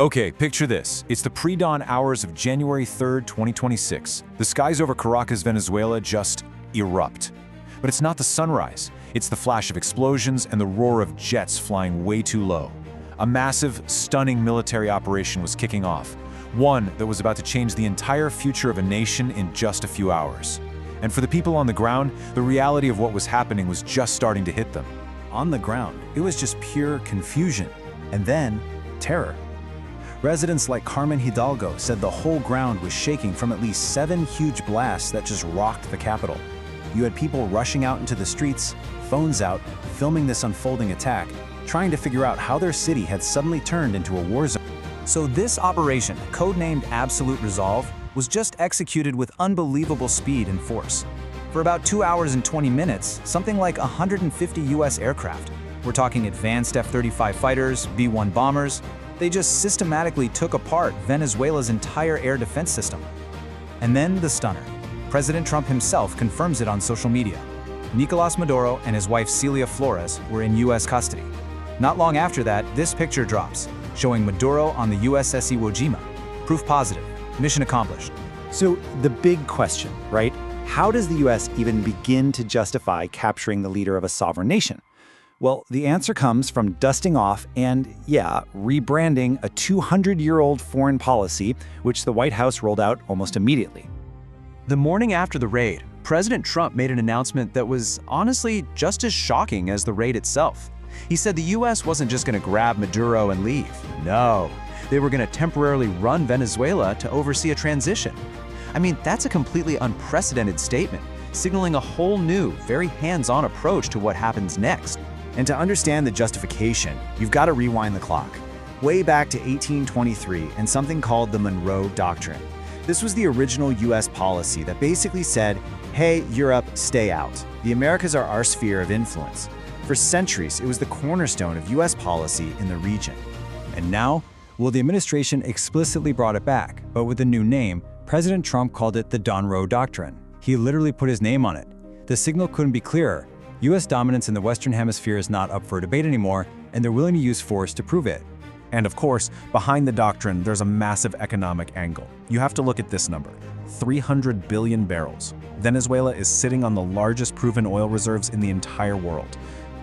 Okay, picture this. It's the pre-dawn hours of January 3rd, 2026. The skies over Caracas, Venezuela just erupt. But it's not the sunrise. It's the flash of explosions and the roar of jets flying way too low. A massive, stunning military operation was kicking off. One that was about to change the entire future of a nation in just a few hours. And for the people on the ground, the reality of what was happening was just starting to hit them. On the ground, it was just pure confusion. And then, terror. Residents like Carmen Hidalgo said the whole ground was shaking from at least 7 huge blasts that just rocked the capital. You had people rushing out into the streets, phones out, filming this unfolding attack, trying to figure out how their city had suddenly turned into a war zone. So this operation, codenamed Absolute Resolve, was just executed with unbelievable speed and force. For about 2 hours and 20 minutes, something like 150 US aircraft, we're talking advanced F-35 fighters, B-1 bombers, they just systematically took apart Venezuela's entire air defense system. And then the stunner. President Trump himself confirms it on social media. Nicolás Maduro and his wife Celia Flores were in US custody. Not long after that, this picture drops, showing Maduro on the USS Iwo Jima. Proof positive. Mission accomplished. So the big question, right? How does the US even begin to justify capturing the leader of a sovereign nation? Well, the answer comes from dusting off and, rebranding a 200-year-old foreign policy, which the White House rolled out almost immediately. The morning after the raid, President Trump made an announcement that was honestly just as shocking as the raid itself. He said the US wasn't just going to grab Maduro and leave. No, they were going to temporarily run Venezuela to oversee a transition. I mean, that's a completely unprecedented statement, signaling a whole new, very hands-on approach to what happens next. And to understand the justification, you've got to rewind the clock. Way back to 1823 and something called the Donroe Doctrine. This was the original US policy that basically said, hey, Europe, stay out. The Americas are our sphere of influence. For centuries, it was the cornerstone of US policy in the region. And now, well, the administration explicitly brought it back, but with a new name. President Trump called it the Donroe Doctrine. He literally put his name on it. The signal couldn't be clearer. US dominance in the Western Hemisphere is not up for debate anymore, and they're willing to use force to prove it. And of course, behind the doctrine, there's a massive economic angle. You have to look at this number: 300 billion barrels. Venezuela is sitting on the largest proven oil reserves in the entire world.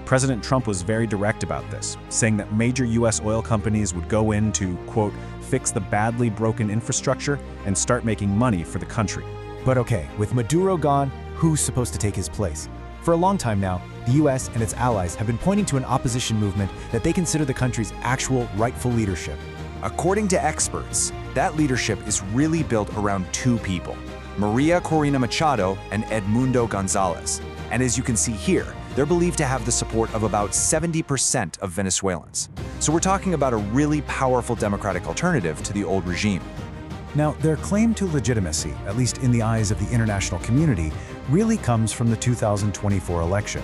President Trump was very direct about this, saying that major US oil companies would go in to, quote, fix the badly broken infrastructure and start making money for the country. But okay, with Maduro gone, who's supposed to take his place? For a long time now, the US and its allies have been pointing to an opposition movement that they consider the country's actual rightful leadership. According to experts, that leadership is really built around 2 people, Maria Corina Machado and Edmundo Gonzalez. And as you can see here, they're believed to have the support of about 70% of Venezuelans. So we're talking about a really powerful democratic alternative to the old regime. Now, their claim to legitimacy, at least in the eyes of the international community, really comes from the 2024 election.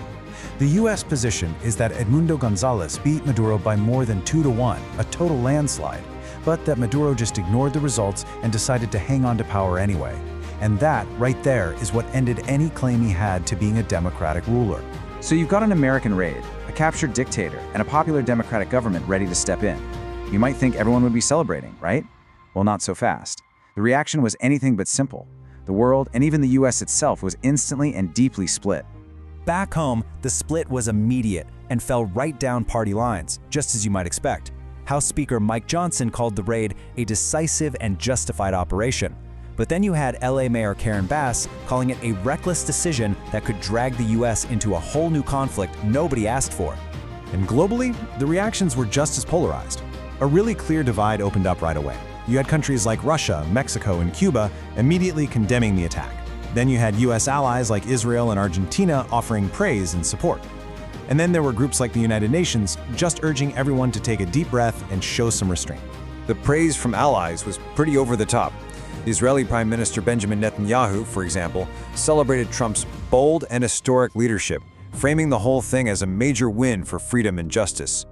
The US position is that Edmundo Gonzalez beat Maduro by more than 2-1, a total landslide, but that Maduro just ignored the results and decided to hang on to power anyway. And that, right there, is what ended any claim he had to being a democratic ruler. So you've got an American raid, a captured dictator, and a popular democratic government ready to step in. You might think everyone would be celebrating, right? Well, not so fast. The reaction was anything but simple. The world, and even the US itself, was instantly and deeply split. Back home, the split was immediate and fell right down party lines, just as you might expect. House Speaker Mike Johnson called the raid a decisive and justified operation. But then you had LA Mayor Karen Bass calling it a reckless decision that could drag the US into a whole new conflict nobody asked for. And globally, the reactions were just as polarized. A really clear divide opened up right away. You had countries like Russia, Mexico, and Cuba immediately condemning the attack. Then you had US allies like Israel and Argentina offering praise and support. And then there were groups like the United Nations just urging everyone to take a deep breath and show some restraint. The praise from allies was pretty over the top. The Israeli Prime Minister Benjamin Netanyahu, for example, celebrated Trump's bold and historic leadership, framing the whole thing as a major win for freedom and justice.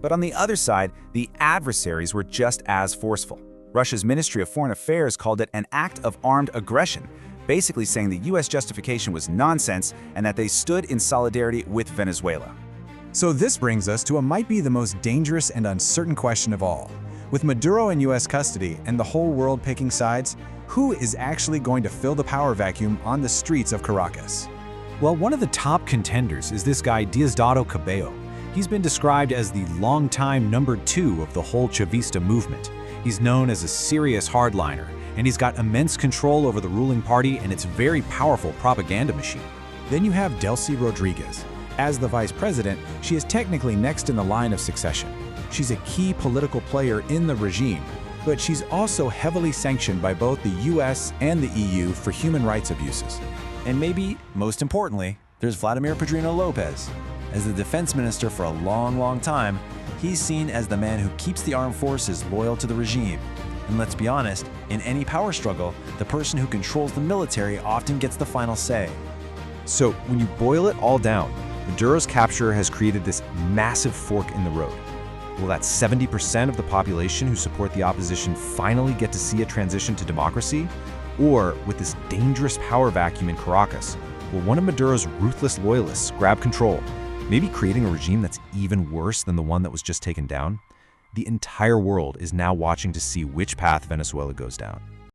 But on the other side, the adversaries were just as forceful. Russia's Ministry of Foreign Affairs called it an act of armed aggression, basically saying the US justification was nonsense and that they stood in solidarity with Venezuela. So this brings us to what might be the most dangerous and uncertain question of all. With Maduro in U.S. custody and the whole world picking sides, who is actually going to fill the power vacuum on the streets of Caracas? Well, one of the top contenders is this guy Diosdado Cabello. He's been described as the longtime number 2 of the whole Chavista movement. He's known as a serious hardliner, and he's got immense control over the ruling party and its very powerful propaganda machine. Then you have Delcy Rodríguez. As the vice president, she is technically next in the line of succession. She's a key political player in the regime, but she's also heavily sanctioned by both the US and the EU for human rights abuses. And maybe, most importantly, there's Vladimir Pedrino Lopez. As the defense minister for a long time, he's seen as the man who keeps the armed forces loyal to the regime. And let's be honest, in any power struggle, the person who controls the military often gets the final say. So when you boil it all down, Maduro's capture has created this massive fork in the road. Will that 70% of the population who support the opposition finally get to see a transition to democracy? Or, with this dangerous power vacuum in Caracas, will one of Maduro's ruthless loyalists grab control, maybe creating a regime that's even worse than the one that was just taken down? The entire world is now watching to see which path Venezuela goes down.